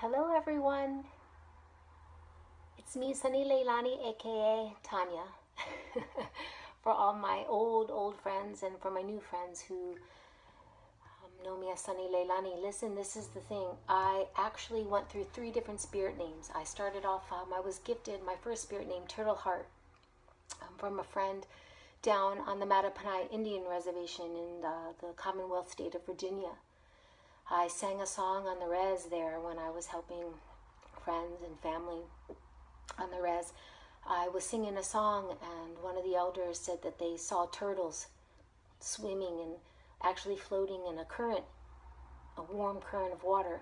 Hello everyone, it's me Sunny Leilani aka Tanya. For all my old friends and for my new friends who know me as Sunny Leilani, listen, this is the thing. I actually went through 3 different spirit names. I started off, I was gifted my first spirit name, Turtle Heart, from a friend down on the Mattapanai Indian Reservation in the Commonwealth state of Virginia. I sang a song on the res there when I was helping friends and family on the res. I was singing a song and one of the elders said that they saw turtles swimming and actually floating in a current, a warm current of water,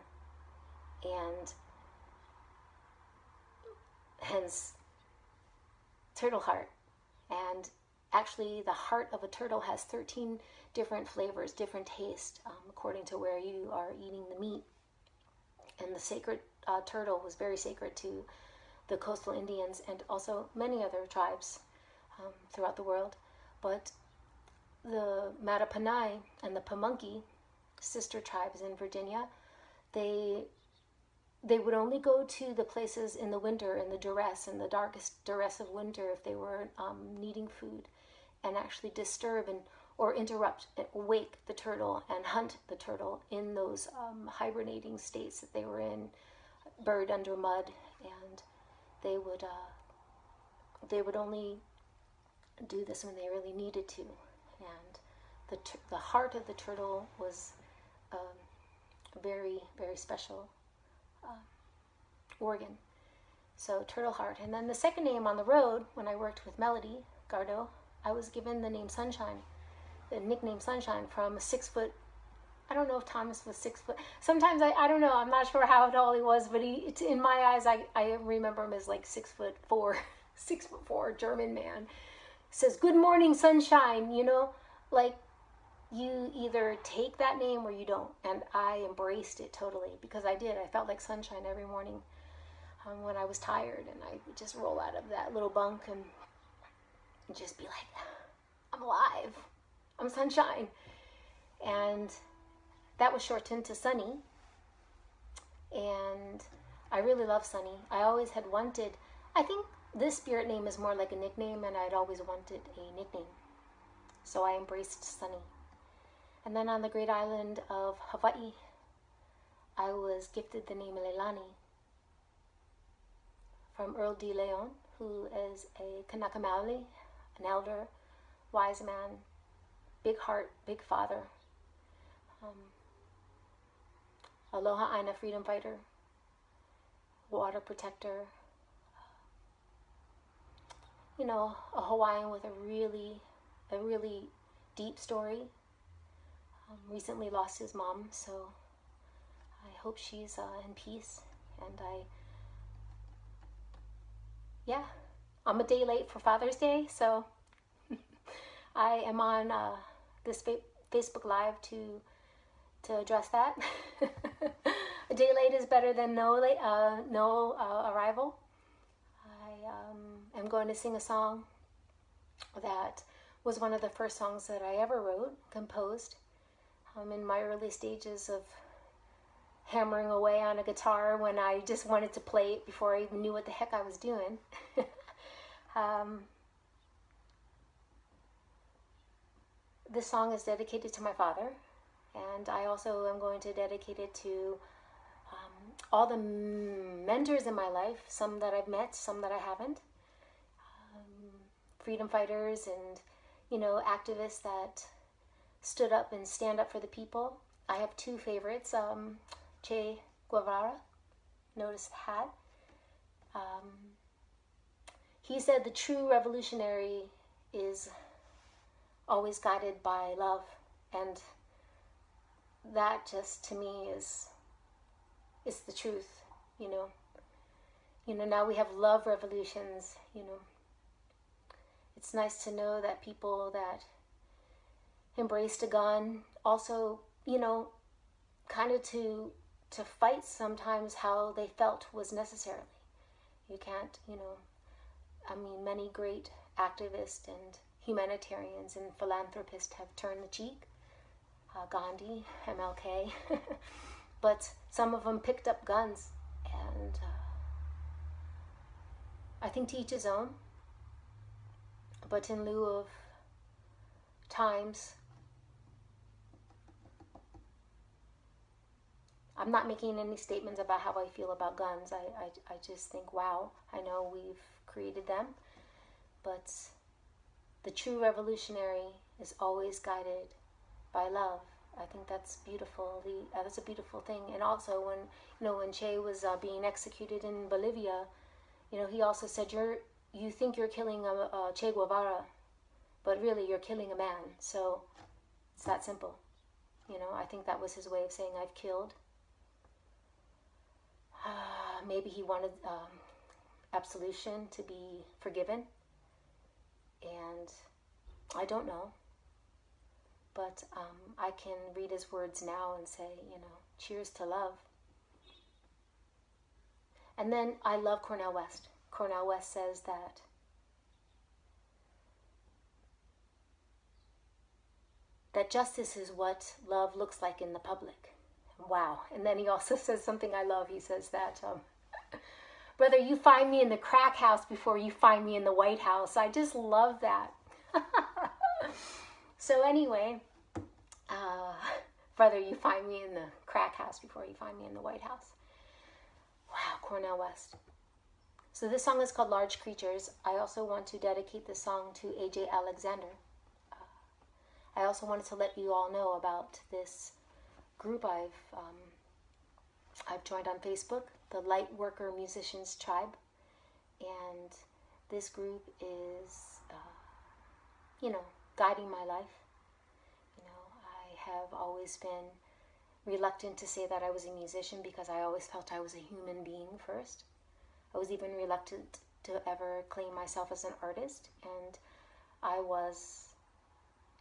and hence Turtle Heart. And actually the heart of a turtle has 13 different flavors, different taste, according to where you are eating the meat. And the sacred turtle was very sacred to the coastal Indians and also many other tribes throughout the world. But the Mattapanai and the Pamunkey, sister tribes in Virginia, they would only go to the places in the winter, in the duress, in the darkest duress of winter, if they were needing food, and actually disturb or interrupt, wake the turtle and hunt the turtle in those hibernating states that they were in, buried under mud. And they would only do this when they really needed to. And the heart of the turtle was a very, very special organ. So Turtle Heart. And then the second name on the road, when I worked with Melody Gardo, I was given the name Sunshine, the nickname Sunshine, from a 6 foot, I don't know if Thomas was 6 foot. Sometimes I don't know, I'm not sure how tall he was, but in my eyes, I remember him as like 6'4", 6'4" German man. Says, "Good morning, sunshine," you know, like you either take that name or you don't. And I embraced it totally because I did. I felt like sunshine every morning when I was tired, and I would just roll out of that little bunk and just be like, I'm alive, I'm sunshine. And that was shortened to Sunny. And I really love Sunny. I always had wanted, I think this spirit name is more like a nickname, and I'd always wanted a nickname. So I embraced Sunny. And then on the great island of Hawaii, I was gifted the name Leilani from Earl de Leon, who is a Kanaka Maoli, an elder, wise man, big heart, big father, Aloha Aina freedom fighter, water protector, you know, a Hawaiian with a really deep story. Recently lost his mom, so I hope she's in peace. And I'm a day late for Father's Day, so I am on this Facebook Live to address that. A day late is better than no arrival. I am going to sing a song that was one of the first songs that I ever wrote, composed, in my early stages of hammering away on a guitar when I just wanted to play it before I even knew what the heck I was doing. This song is dedicated to my father, and I also am going to dedicate it to all the mentors in my life, some that I've met, some that I haven't, freedom fighters and, you know, activists that stood up and stand up for the people. I have 2 favorites, Che Guevara, notice the hat. He said the true revolutionary is always guided by love, and that just to me is the truth. You know, now we have love revolutions. You know, it's nice to know that people that embraced a gun also, you know, kind of to fight sometimes how they felt was necessary. You can't, you know, I mean, many great activists and humanitarians and philanthropists have turned the cheek. Gandhi, MLK, but some of them picked up guns And I think to each his own. But in lieu of times, I'm not making any statements about how I feel about guns. I just think, wow, I know we've created them, but the true revolutionary is always guided by love. I think that's beautiful. That's a beautiful thing. And also, when Che was being executed in Bolivia, he also said, you think you're killing a Che Guevara, but really you're killing a man. So it's that simple. I think that was his way of saying, I've killed. Maybe he wanted absolution, to be forgiven. And I don't know. But I can read his words now and say, cheers to love. And then I love Cornel West. Cornel West says that justice is what love looks like in the public. Wow. And then he also says something I love. He says that, brother, you find me in the crack house before you find me in the White House. I just love that. So anyway, brother, you find me in the crack house before you find me in the White House. Wow, Cornel West. So this song is called Large Creatures. I also want to dedicate this song to AJ Alexander. I also wanted to let you all know about this group I've joined on Facebook, the Lightworker Musicians Tribe. And this group is, guiding my life. I have always been reluctant to say that I was a musician because I always felt I was a human being first. I was even reluctant to ever claim myself as an artist. And I was,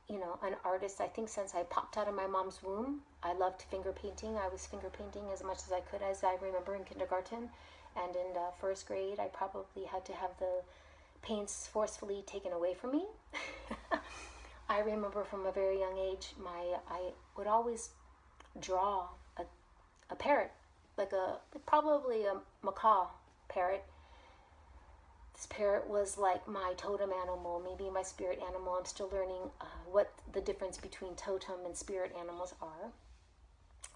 an artist, I think, since I popped out of my mom's womb. I loved finger painting. I was finger painting as much as I could, as I remember, in kindergarten. And in first grade, I probably had to have the paints forcefully taken away from me. I remember from a very young age, I would always draw a parrot, probably a macaw parrot. This parrot was like my totem animal, maybe my spirit animal. I'm still learning what the difference between totem and spirit animals are.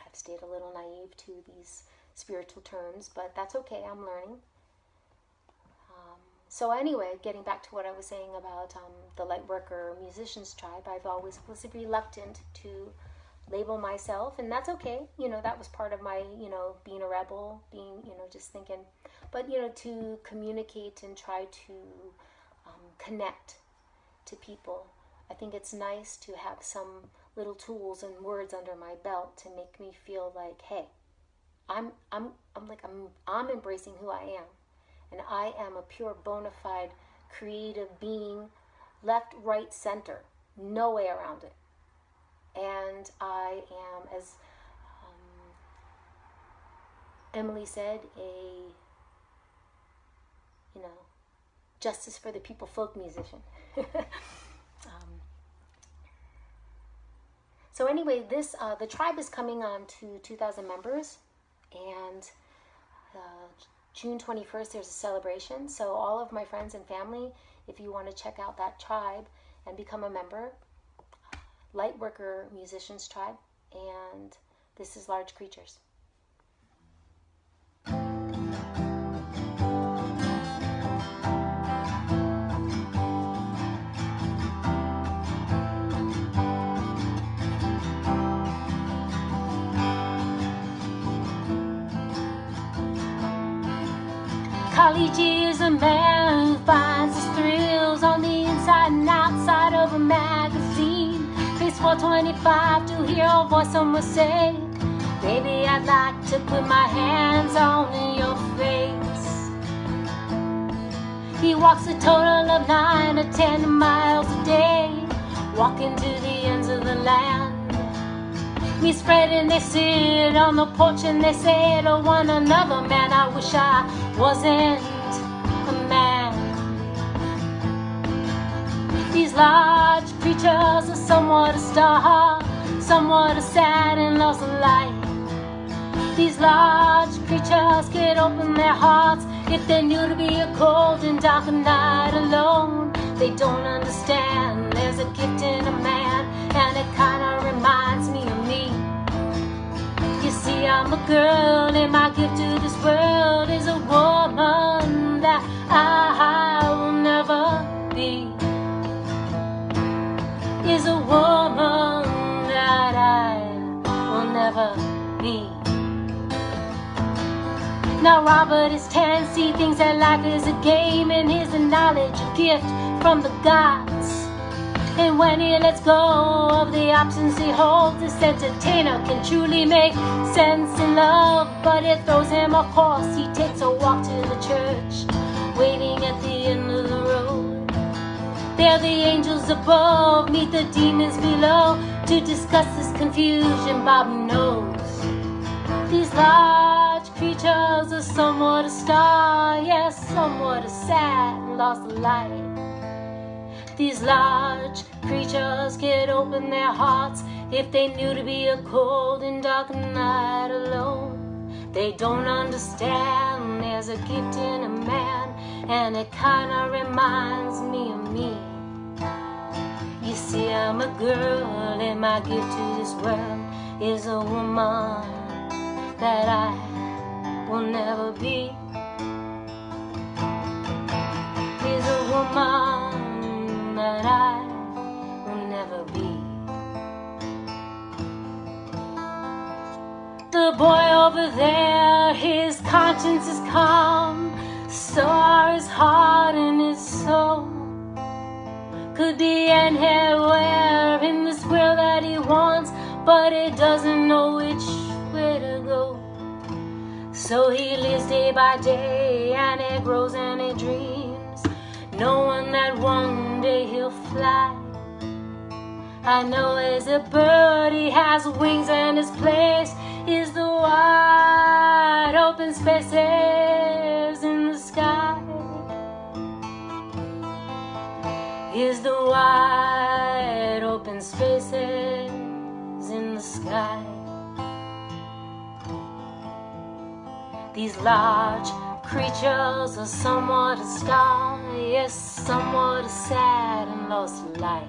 I've stayed a little naive to these spiritual terms, but that's okay, I'm learning. So anyway, getting back to what I was saying about the Lightworker Musicians Tribe, I've always was reluctant to label myself, and that's okay. That was part of my, being a rebel, being, just thinking. But, to communicate and try to connect to people. I think it's nice to have some little tools and words under my belt to make me feel like, hey, I'm embracing who I am. And I am a pure, bona fide, creative being, left, right, center, no way around it. And I am, as Emily said, justice for the people folk musician. So anyway, the tribe is coming on to 2,000 members, and June 21st, there's a celebration. So all of my friends and family, if you want to check out that tribe and become a member, Lightworker Musicians Tribe, and this is Large Creatures. Khaliji is a man who finds his thrills on the inside and outside of a magazine. Page 425 to hear a voice someone say, baby, I'd like to put my hands on your face. He walks a total of 9 or 10 miles a day, walking to the ends of the land. Me spread and they sit on the porch and they say to one another, man, I wish I wasn't a man. These large creatures are somewhat a star, somewhat a sad and lost light. These large creatures creatures could open their hearts if they knew to be a cold and dark night alone. They don't understand there's a gift in a man, and it kinda reminds me of me. You see, I'm a girl, and my gift to this world is a woman that I will never be. Is a woman that I will never be. Now Robert is 10, see things that life is a game, and here's the knowledge, a gift from the gods. And when he lets go of the options he holds, this entertainer can truly make sense in love. But it throws him off course, he takes a walk to the church, waiting at the end of the road. There the angels above meet the demons below to discuss this confusion Bob knows. These large creatures are somewhat a star, yes, somewhat a sad and lost light. These large creatures could open their hearts if they knew to be a cold and dark night alone. They don't understand there's a gift in a man, and it kinda reminds me of me. You see, I'm a girl, and my gift to this world is a woman that I will never be. Is a woman that I will never be. The boy over there, his conscience is calm, so are his heart and his soul. Could be anywhere in this world that he wants, but he doesn't know which way to go. So he lives day by day, and he grows and he dreams, knowing that one day he'll fly. I know as a bird he has wings, and his place is the wide open spaces in the sky. Is the wide open spaces in the sky. These large creatures are somewhat a star, yes, somewhat a sad and lost light.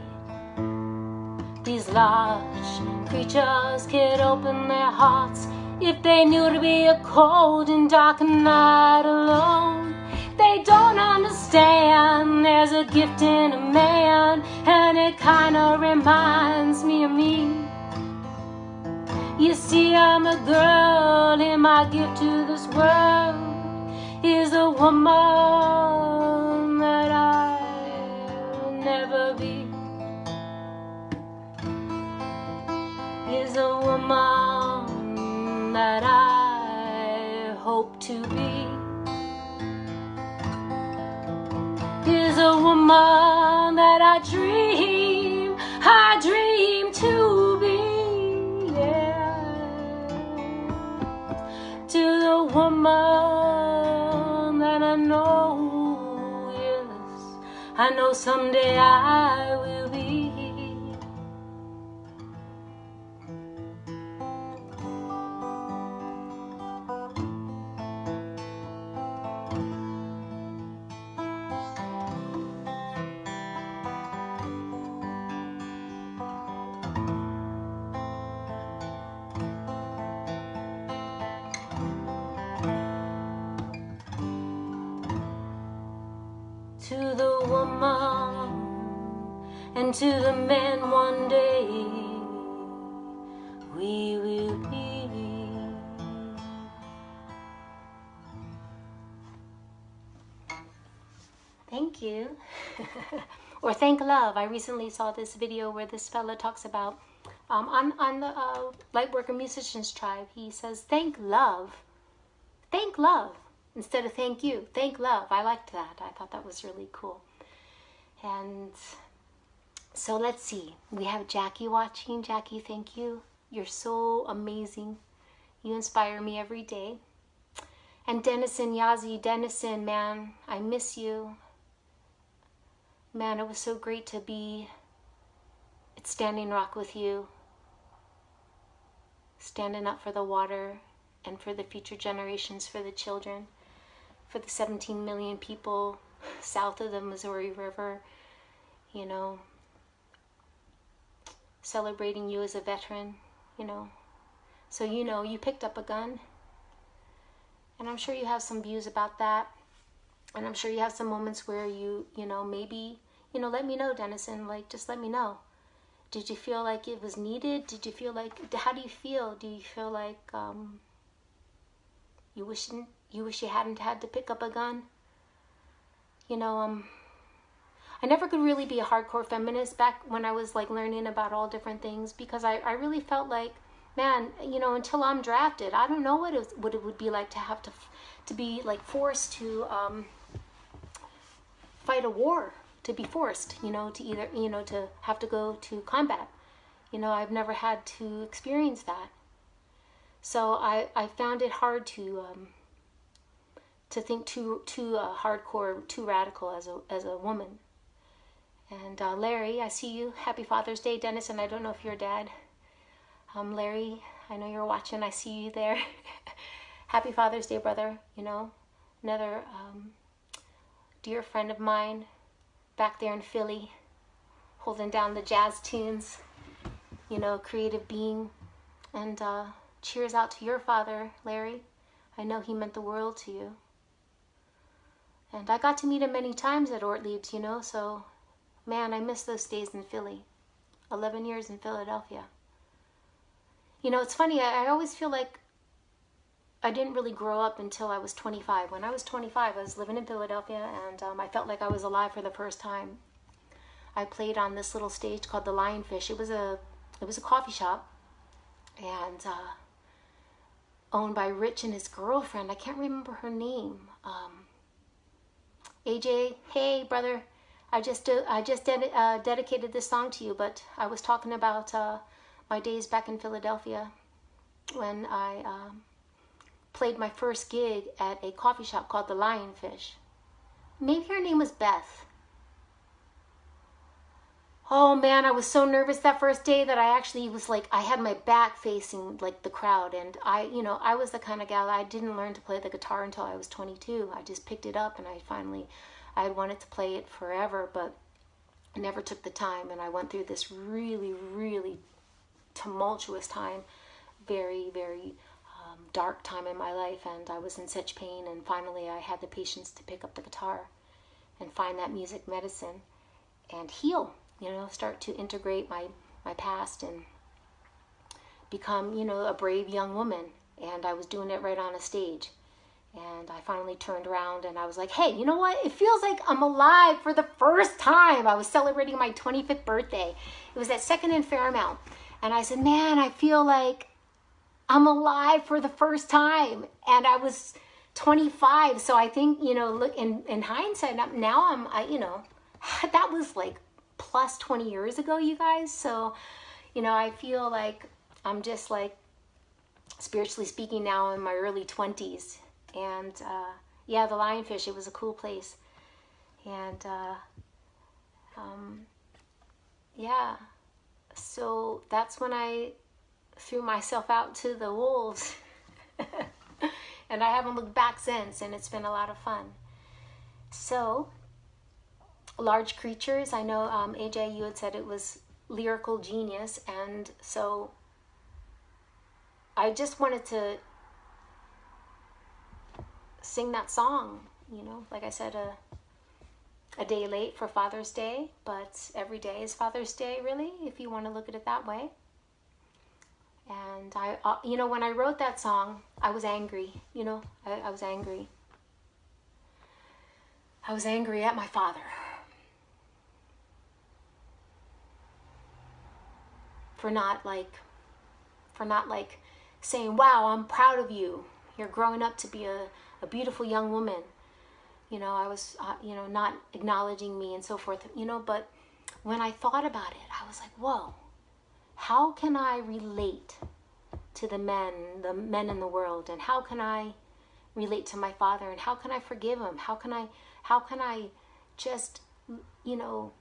These large creatures could open their hearts if they knew to be a cold and dark night alone. They don't understand there's a gift in a man, and it kinda reminds me of me. You see, I'm a girl, and my gift to this world is a woman that I'll never be. Is a woman that I hope to be. Is a woman that I dream to be. To the woman that I know, yes, I know someday I will be. To the woman and to the man one day we will be. Thank you. Or thank love. I recently saw this video where this fella talks about on the Lightworker Musicians Tribe, he says thank love. Thank love. Instead of thank you, thank love. I liked that. I thought that was really cool. And so let's see. We have Jackie watching. Jackie, thank you. You're so amazing. You inspire me every day. And Dennison, Yazi, Dennison, man, I miss you. Man, it was so great to be at Standing Rock with you. Standing up for the water and for the future generations, for the children, for the 17 million people south of the Missouri River, you know, celebrating you as a veteran, you know. So, you know, you picked up a gun, and I'm sure you have some views about that, and I'm sure you have some moments where you know, maybe, you know, let me know, Dennison, like, just let me know. Did you feel like it was needed? Did you feel like, how do you feel? Do you feel like you wish you hadn't had to pick up a gun? You know, I never could really be a hardcore feminist back when I was like learning about all different things, because I really felt like, man, you know, until I'm drafted, I don't know what it would be like to have to be like forced to fight a war, to be forced, you know, to either, you know, to have to go to combat. You know, I've never had to experience that. So I found it hard to think too hardcore, too radical as a woman. And Larry, I see you. Happy Father's Day, Dennis. And I don't know if you're a dad. Larry, I know you're watching. I see you there. Happy Father's Day, brother. You know, another dear friend of mine back there in Philly, holding down the jazz tunes. You know, creative being. And cheers out to your father, Larry. I know he meant the world to you. And I got to meet him many times at Ortlieb's, you know, so, man, I miss those days in Philly. 11 years in Philadelphia. You know, it's funny, I always feel like I didn't really grow up until I was 25. When I was 25, I was living in Philadelphia, and I felt like I was alive for the first time. I played on this little stage called the Lionfish. It was a coffee shop, and owned by Rich and his girlfriend. I can't remember her name. AJ, hey brother, I just dedicated this song to you, but I was talking about my days back in Philadelphia when I played my first gig at a coffee shop called the Lionfish. Maybe her name was Beth. Oh man, I was so nervous that first day that I actually was like, I had my back facing like the crowd, and I was the kind of gal, I didn't learn to play the guitar until I was 22. I just picked it up, and I had wanted to play it forever, but I never took the time, and I went through this really, really tumultuous time, very, very dark time in my life, and I was in such pain, and finally I had the patience to pick up the guitar and find that music medicine and heal. You know, start to integrate my past and become, you know, a brave young woman. And I was doing it right on a stage. And I finally turned around and I was like, hey, you know what? It feels like I'm alive for the first time. I was celebrating my 25th birthday. It was at 2nd and Fairmount. And I said, man, I feel like I'm alive for the first time. And I was 25. So I think, you know, look, in hindsight, now you know, that was like plus 20 years ago, you guys. So, you know, I feel like I'm just like, spiritually speaking, now in my early 20s. And yeah, the Lionfish, it was a cool place. And yeah, so that's when I threw myself out to the wolves. And I haven't looked back since, and it's been a lot of fun. So large creatures, I know AJ, you had said it was lyrical genius, and so I just wanted to sing that song, you know, like I said, a day late for Father's Day, but every day is Father's Day, really, if you want to look at it that way. And I, you know, when I wrote that song, I was angry, you know, I was angry. I was angry at my father for not saying, wow, I'm proud of you. You're growing up to be a beautiful young woman. You know, I was, you know, not acknowledging me and so forth, you know, but when I thought about it, I was like, whoa, how can I relate to the men in the world? And how can I relate to my father? And how can I forgive him? How can I just, you know,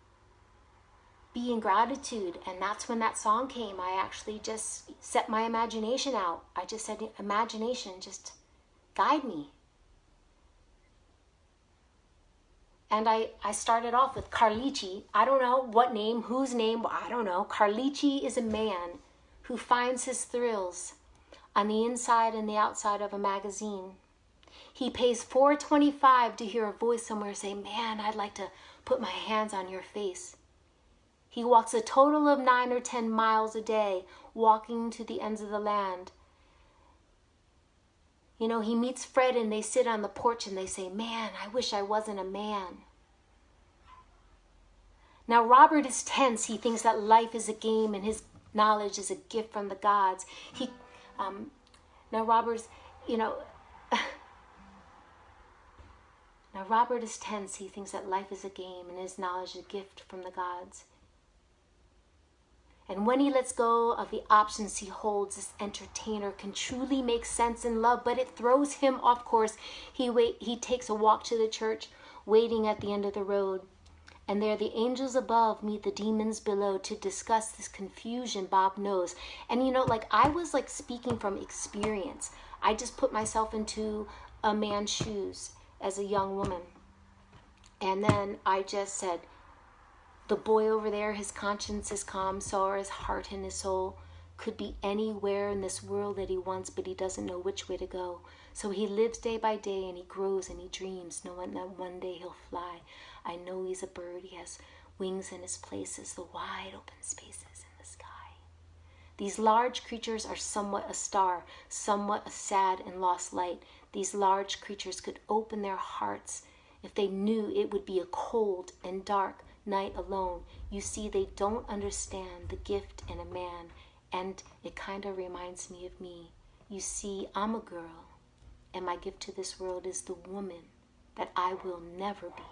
be in gratitude. And that's when that song came. I actually just set my imagination out. I just said, imagination, just guide me. And I started off with Carlici. I don't know what name, whose name, I don't know. Carlici is a man who finds his thrills on the inside and the outside of a magazine. He pays $4.25 to hear a voice somewhere say, man, I'd like to put my hands on your face. He walks a total of 9 or 10 miles a day, walking to the ends of the land. You know, he meets Fred and they sit on the porch and they say, man, I wish I wasn't a man. Now Robert is tense. He thinks that life is a game and his knowledge is a gift from the gods. Now Robert is tense. He thinks that life is a game and his knowledge is a gift from the gods. And when he lets go of the options he holds, this entertainer can truly make sense in love, but it throws him off course. He takes a walk to the church, waiting at the end of the road. And there the angels above meet the demons below to discuss this confusion Bob knows. And you know, like I was like speaking from experience. I just put myself into a man's shoes as a young woman. And then I just said, the boy over there, his conscience is calm, so are his heart and his soul. Could be anywhere in this world that he wants, but he doesn't know which way to go. So he lives day by day and he grows and he dreams, knowing that one day he'll fly. I know he's a bird, he has wings in his places, the wide open spaces in the sky. These large creatures are somewhat a star, somewhat a sad and lost light. These large creatures could open their hearts if they knew it would be a cold and dark night alone. You see, they don't understand the gift in a man, and it kind of reminds me of me. You see, I'm a girl, and my gift to this world is the woman that I will never be.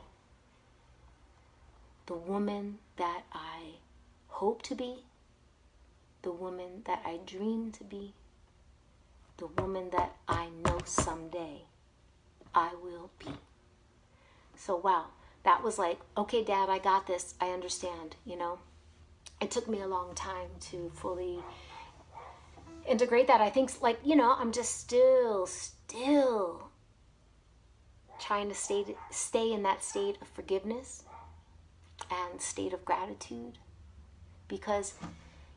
The woman that I hope to be, the woman that I dream to be, the woman that I know someday I will be. So wow, that was like, okay, Dad, I got this. I understand, you know. It took me a long time to fully integrate that. I think, like, you know, I'm just still trying to stay in that state of forgiveness and state of gratitude. Because,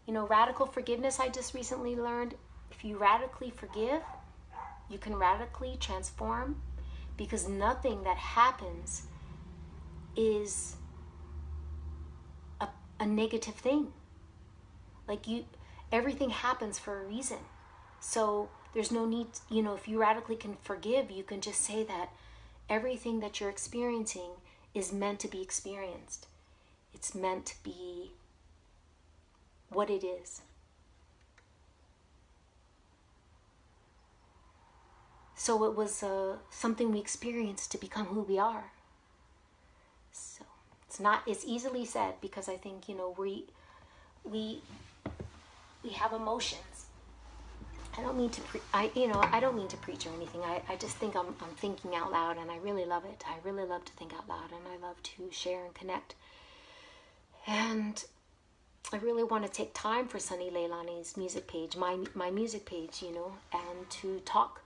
you know, radical forgiveness, I just recently learned, if you radically forgive, you can radically transform, because nothing that happens is a negative thing. Like everything happens for a reason. So there's no need, you know, if you radically can forgive, you can just say that everything that you're experiencing is meant to be experienced. It's meant to be what it is. So it was something we experienced to become who we are. So it's easily said, because I think, you know, we have emotions. I don't mean to I don't mean to preach or anything. I just think I'm thinking out loud, and I really love it. I really love to think out loud, and I love to share and connect. And I really want to take time for Sunny Leilani's music page, my music page, you know, and to talk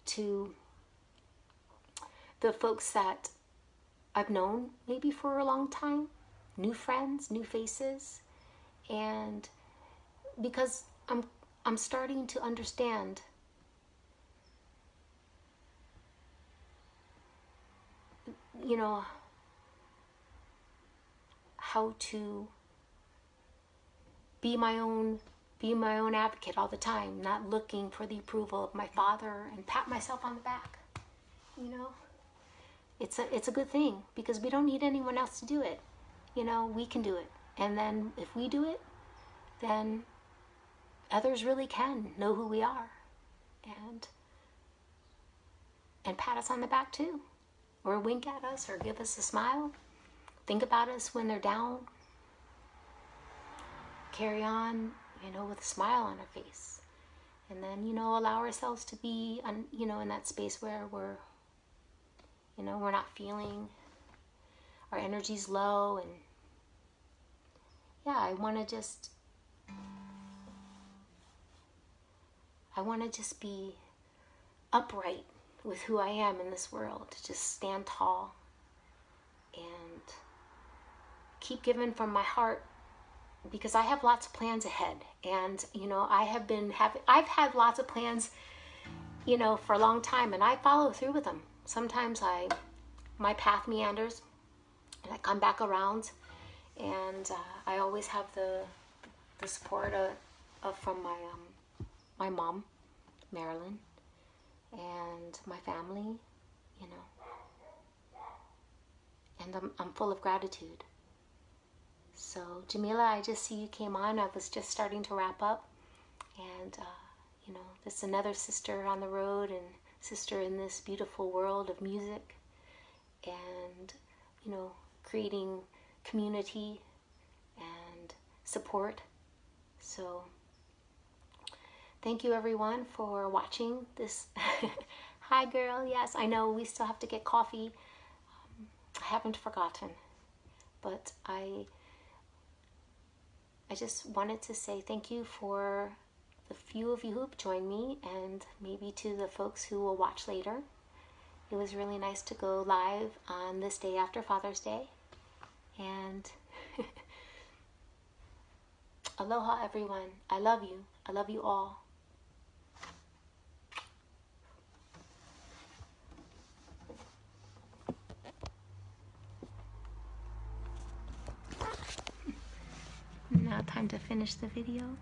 to the folks that I've known maybe for a long time, new friends, new faces, and because I'm starting to understand you know, how to be my own advocate all the time, not looking for the approval of my father and pat myself on the back. You know, it's a good thing, because we don't need anyone else to do it. You know, we can do it. And then if we do it, then others really can know who we are and pat us on the back too, or wink at us, or give us a smile, think about us when they're down, carry on, you know, with a smile on our face, and then, you know, allow ourselves to be, you know, in that space where we're, you know, we're not feeling, our energy's low, and, yeah, I want to just be upright with who I am in this world, to just stand tall and keep giving from my heart, because I have lots of plans ahead. And you know, I've had lots of plans, you know, for a long time, and I follow through with them. Sometimes my path meanders and I come back around, and I always have the support from my mom, Marilyn, and my family, you know, and I'm full of gratitude. So Jamila, I just see you came on. I was just starting to wrap up, and you know, there's another sister on the road and sister in this beautiful world of music, and you know, creating community and support. So thank you everyone for watching this. Hi girl, yes, I know we still have to get coffee. I haven't forgotten, but I just wanted to say thank you for the few of you who've joined me, and maybe to the folks who will watch later. It was really nice to go live on this day after Father's Day. And aloha everyone. I love you. I love you all. Now time to finish the video.